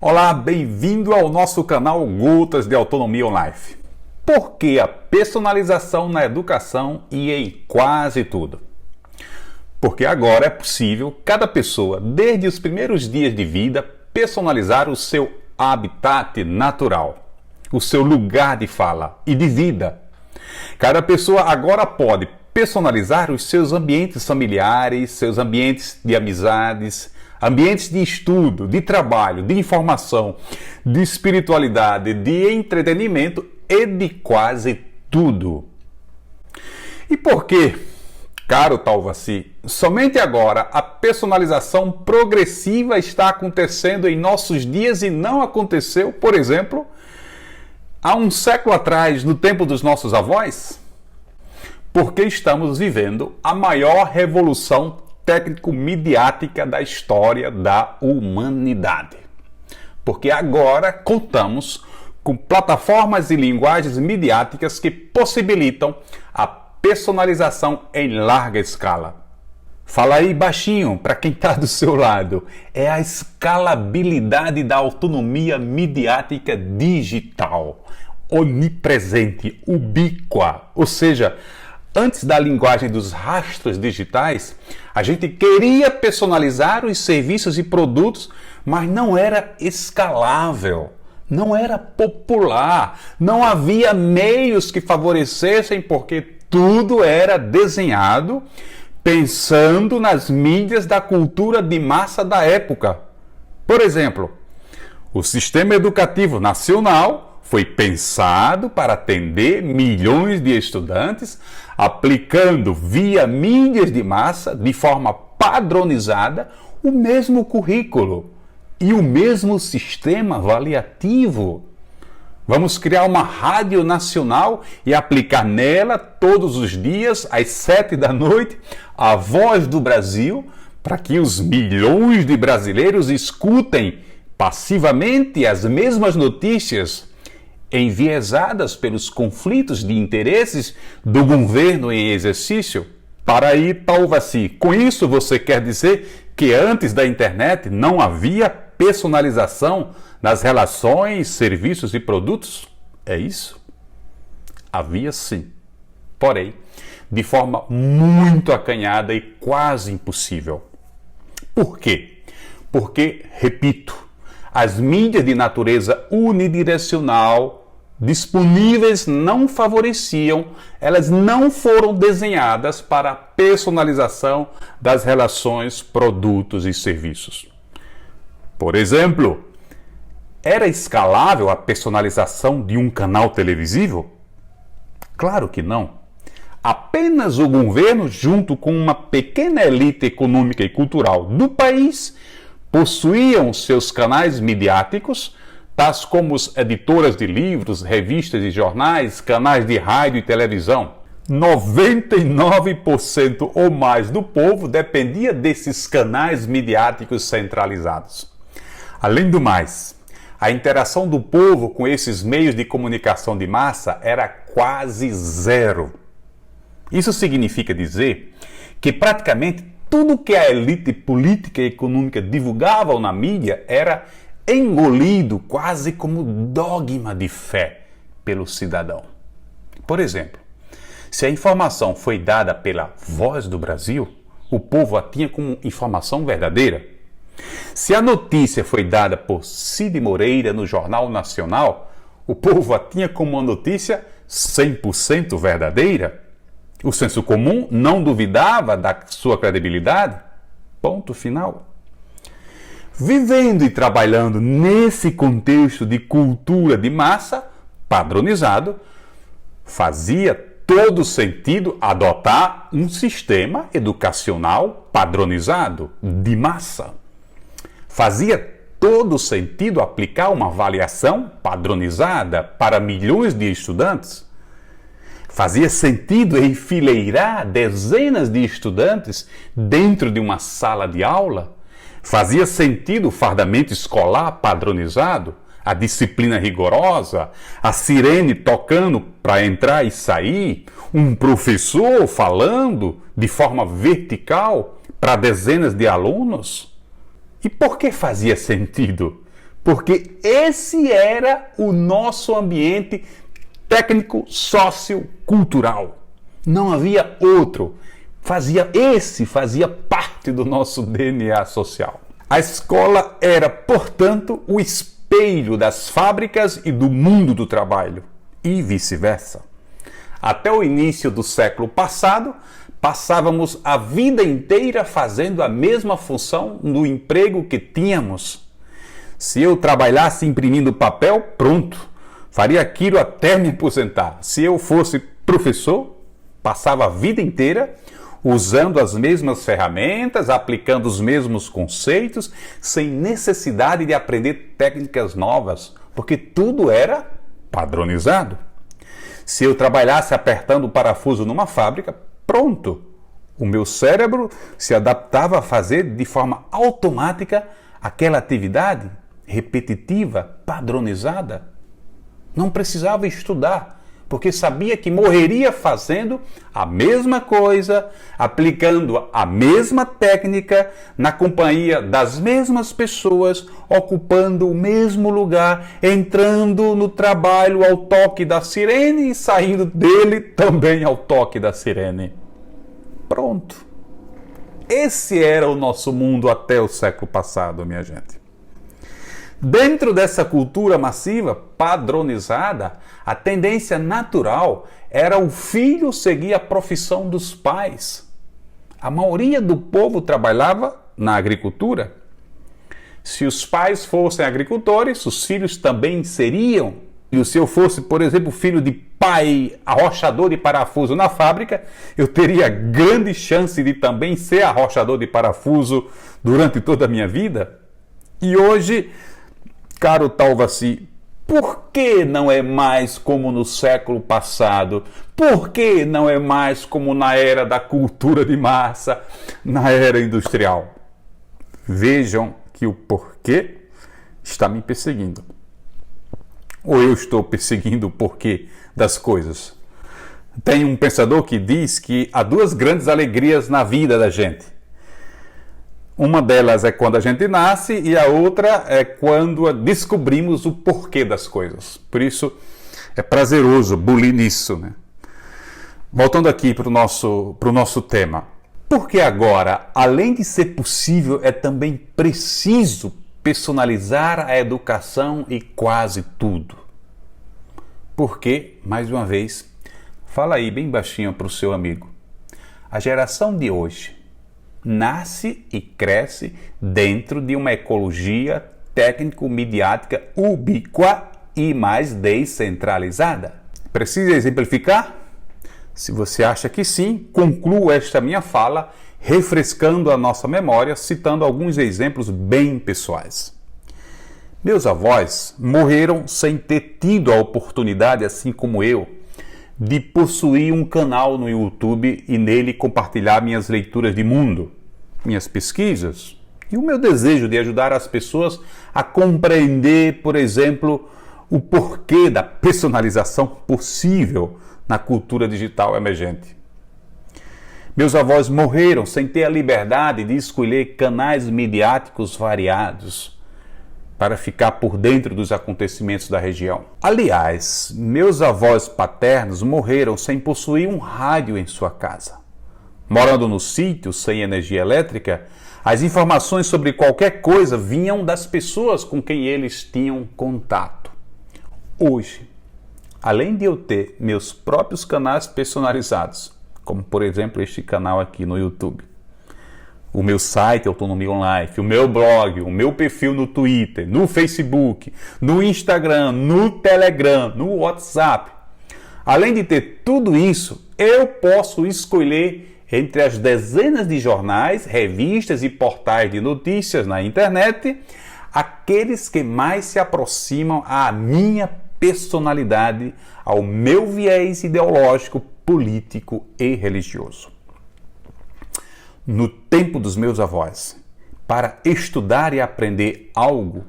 Olá, bem-vindo ao nosso canal Gotas de Autonomia Online. Por que a personalização na educação e em quase tudo? Porque agora é possível cada pessoa, desde os primeiros dias de vida, personalizar o seu habitat natural, o seu lugar de fala e de vida. Cada pessoa agora pode personalizar os seus ambientes familiares, seus ambientes de amizades, ambientes de estudo, de trabalho, de informação, de espiritualidade, de entretenimento e de quase tudo. E por que, caro Talvaci, somente agora a personalização progressiva está acontecendo em nossos dias e não aconteceu, por exemplo, há um século atrás, no tempo dos nossos avós? Porque estamos vivendo a maior revolução técnico-midiática da história da humanidade. Porque agora contamos com plataformas e linguagens midiáticas que possibilitam a personalização em larga escala. Fala aí baixinho para quem está do seu lado. É a escalabilidade da autonomia midiática digital, onipresente, ubíqua, ou seja, antes da linguagem dos rastros digitais, a gente queria personalizar os serviços e produtos, mas não era escalável, não era popular, não havia meios que favorecessem porque tudo era desenhado pensando nas mídias da cultura de massa da época. Por exemplo, o Sistema Educativo Nacional foi pensado para atender milhões de estudantes, aplicando via mídias de massa, de forma padronizada, o mesmo currículo e o mesmo sistema avaliativo. Vamos criar uma rádio nacional e aplicar nela todos os dias, às 7 da noite, a Voz do Brasil, para que os milhões de brasileiros escutem passivamente as mesmas notícias enviesadas pelos conflitos de interesses do governo em exercício? Para aí, Talvaci, com isso você quer dizer que antes da internet não havia personalização nas relações, serviços e produtos? É isso? Havia sim. Porém, de forma muito acanhada e quase impossível. Por quê? Porque, repito, as mídias de natureza unidirecional disponíveis não favoreciam, elas não foram desenhadas para a personalização das relações, produtos e serviços. Por exemplo, era escalável a personalização de um canal televisivo? Claro que não. Apenas o governo, junto com uma pequena elite econômica e cultural do país, possuíam seus canais midiáticos, tais como as editoras de livros, revistas e jornais, canais de rádio e televisão. 99% ou mais do povo dependia desses canais midiáticos centralizados. Além do mais, a interação do povo com esses meios de comunicação de massa era quase zero. Isso significa dizer que praticamente tudo que a elite política e econômica divulgavam na mídia era engolido quase como dogma de fé pelo cidadão. Por exemplo, se a informação foi dada pela Voz do Brasil, o povo a tinha como informação verdadeira. Se a notícia foi dada por Cid Moreira no Jornal Nacional, o povo a tinha como uma notícia 100% verdadeira. O senso comum não duvidava da sua credibilidade. Ponto final. Vivendo e trabalhando nesse contexto de cultura de massa padronizado, fazia todo sentido adotar um sistema educacional padronizado de massa. Fazia todo sentido aplicar uma avaliação padronizada para milhões de estudantes. Fazia sentido enfileirar dezenas de estudantes dentro de uma sala de aula? Fazia sentido o fardamento escolar padronizado, a disciplina rigorosa, a sirene tocando para entrar e sair, um professor falando de forma vertical para dezenas de alunos? E por que fazia sentido? porque esse era o nosso ambiente técnico sociocultural. Não havia outro. Fazia parte do nosso DNA social. A escola era, portanto, o espelho das fábricas e do mundo do trabalho, e vice-versa. Até o início do século passado, passávamos a vida inteira fazendo a mesma função no emprego que tínhamos. Se eu trabalhasse imprimindo papel, pronto, faria aquilo até me aposentar. Se eu fosse professor, passava a vida inteira usando as mesmas ferramentas, aplicando os mesmos conceitos, sem necessidade de aprender técnicas novas, porque tudo era padronizado. Se eu trabalhasse apertando o parafuso numa fábrica, pronto, o meu cérebro se adaptava a fazer de forma automática aquela atividade repetitiva, padronizada. Não precisava estudar, porque sabia que morreria fazendo a mesma coisa, aplicando a mesma técnica, na companhia das mesmas pessoas, ocupando o mesmo lugar, entrando no trabalho ao toque da sirene e saindo dele também ao toque da sirene. Pronto. Esse era o nosso mundo até o século passado, minha gente. Dentro dessa cultura massiva, padronizada, a tendência natural era o filho seguir a profissão dos pais. A maioria do povo trabalhava na agricultura. Se os pais fossem agricultores, os filhos também seriam. E se eu fosse, por exemplo, filho de pai arrochador de parafuso na fábrica, eu teria grande chance de também ser arrochador de parafuso durante toda a minha vida. E hoje, caro Talvaci, por que não é mais como no século passado? Por que não é mais como na era da cultura de massa, na era industrial? Vejam que o porquê está me perseguindo. Ou eu estou perseguindo o porquê das coisas? Tem um pensador que diz que há duas grandes alegrias na vida da gente. Uma delas é quando a gente nasce e a outra é quando descobrimos o porquê das coisas. Por isso é prazeroso bulir nisso, né? Voltando aqui para o nosso tema. Porque agora, além de ser possível, é também preciso personalizar a educação e quase tudo. Porque, mais uma vez, fala aí bem baixinho para o seu amigo. A geração de hoje nasce e cresce dentro de uma ecologia técnico-midiática ubíqua e mais descentralizada. Precisa exemplificar? Se você acha que sim, concluo esta minha fala refrescando a nossa memória, citando alguns exemplos bem pessoais. Meus avós morreram sem ter tido a oportunidade, assim como eu, de possuir um canal no YouTube e nele compartilhar minhas leituras de mundo, minhas pesquisas e o meu desejo de ajudar as pessoas a compreender, por exemplo, o porquê da personalização possível na cultura digital emergente. Meus avós morreram sem ter a liberdade de escolher canais midiáticos variados para ficar por dentro dos acontecimentos da região. Aliás, meus avós paternos morreram sem possuir um rádio em sua casa. Morando no sítio, sem energia elétrica, as informações sobre qualquer coisa vinham das pessoas com quem eles tinham contato. Hoje, além de eu ter meus próprios canais personalizados, como por exemplo este canal aqui no YouTube, o meu site Autonomia Online, o meu blog, o meu perfil no Twitter, no Facebook, no Instagram, no Telegram, no WhatsApp. Além de ter tudo isso, eu posso escolher entre as dezenas de jornais, revistas e portais de notícias na internet, aqueles que mais se aproximam à minha personalidade, ao meu viés ideológico, político e religioso. No tempo dos meus avós, para estudar e aprender algo,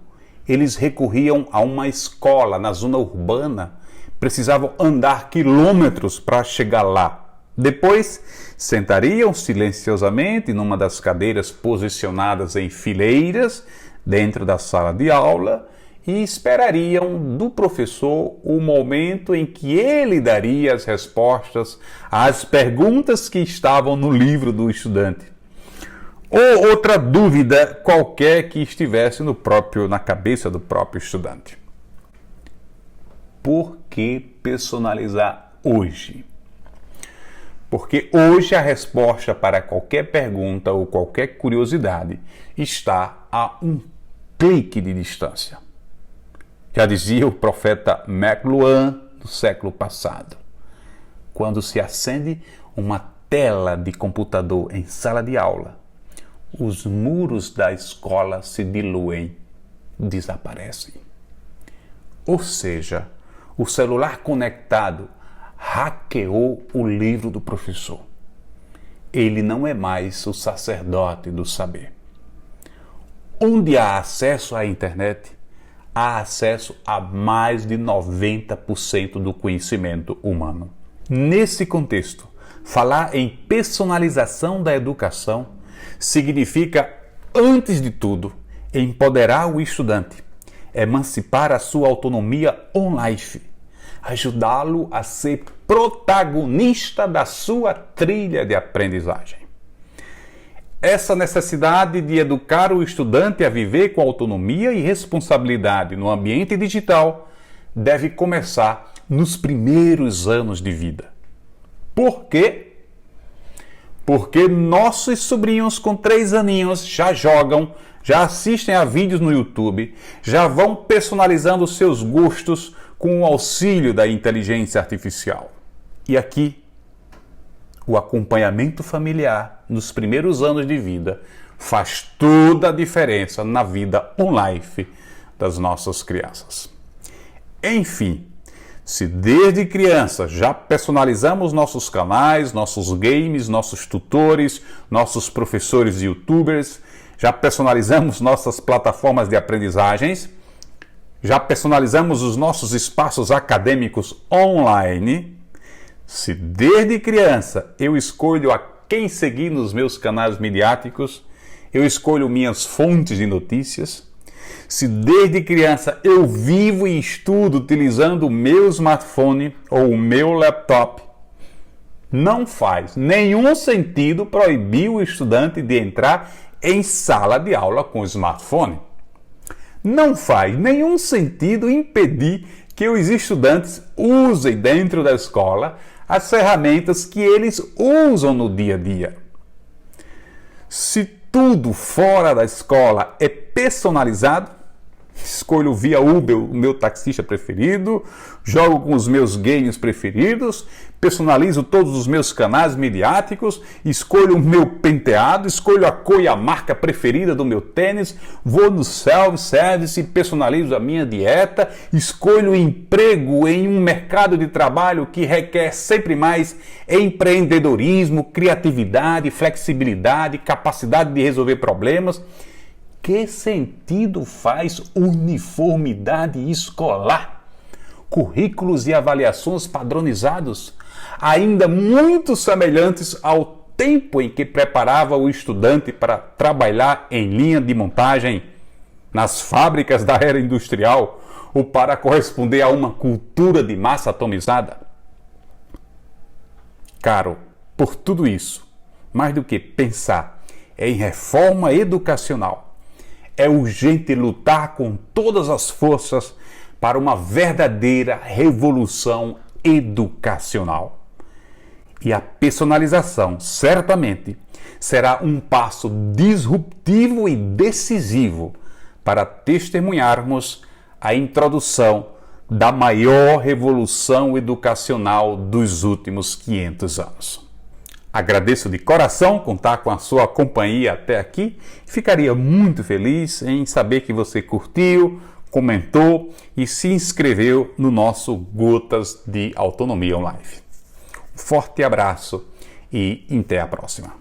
eles recorriam a uma escola na zona urbana, precisavam andar quilômetros para chegar lá. Depois, sentariam silenciosamente numa das cadeiras posicionadas em fileiras dentro da sala de aula e esperariam do professor o momento em que ele daria as respostas às perguntas que estavam no livro do estudante, ou outra dúvida qualquer que estivesse na cabeça do próprio estudante. Por que personalizar hoje? Porque hoje a resposta para qualquer pergunta ou qualquer curiosidade está a um clique de distância. Já dizia o profeta McLuhan do século passado. Quando se acende uma tela de computador em sala de aula, os muros da escola se diluem, desaparecem. Ou seja, o celular conectado hackeou o livro do professor. Ele não é mais o sacerdote do saber. Onde há acesso à internet, há acesso a mais de 90% do conhecimento humano. Nesse contexto, falar em personalização da educação significa, antes de tudo, empoderar o estudante, emancipar a sua autonomia on-life, ajudá-lo a ser protagonista da sua trilha de aprendizagem. Essa necessidade de educar o estudante a viver com autonomia e responsabilidade no ambiente digital deve começar nos primeiros anos de vida. Por quê? Porque nossos sobrinhos com 3 aninhos já jogam, já assistem a vídeos no YouTube, já vão personalizando seus gostos com o auxílio da inteligência artificial. E aqui, o acompanhamento familiar nos primeiros anos de vida faz toda a diferença na vida on-life das nossas crianças. Enfim, se desde criança já personalizamos nossos canais, nossos games, nossos tutores, nossos professores e youtubers, já personalizamos nossas plataformas de aprendizagens, já personalizamos os nossos espaços acadêmicos online, se desde criança eu escolho a quem seguir nos meus canais midiáticos, eu escolho minhas fontes de notícias, se desde criança eu vivo e estudo utilizando o meu smartphone ou o meu laptop, não faz nenhum sentido proibir o estudante de entrar em sala de aula com o smartphone. Não faz nenhum sentido impedir que os estudantes usem dentro da escola as ferramentas que eles usam no dia a dia. Se tudo fora da escola é personalizado, escolho via Uber o meu taxista preferido, jogo com os meus games preferidos, personalizo todos os meus canais midiáticos, escolho o meu penteado, escolho a cor e a marca preferida do meu tênis, vou no self-service e personalizo a minha dieta, escolho emprego em um mercado de trabalho que requer sempre mais empreendedorismo, criatividade, flexibilidade, capacidade de resolver problemas. Que sentido faz uniformidade escolar? Currículos e avaliações padronizados, ainda muito semelhantes ao tempo em que preparava o estudante para trabalhar em linha de montagem nas fábricas da era industrial ou para corresponder a uma cultura de massa atomizada. Caro, por tudo isso, mais do que pensar em reforma educacional, é urgente lutar com todas as forças para uma verdadeira revolução educacional. E a personalização, certamente, será um passo disruptivo e decisivo para testemunharmos a introdução da maior revolução educacional dos últimos 500 anos. Agradeço de coração contar com a sua companhia até aqui. Ficaria muito feliz em saber que você curtiu, comentou e se inscreveu no nosso Gotas de Autonomia Online. Forte abraço e até a próxima.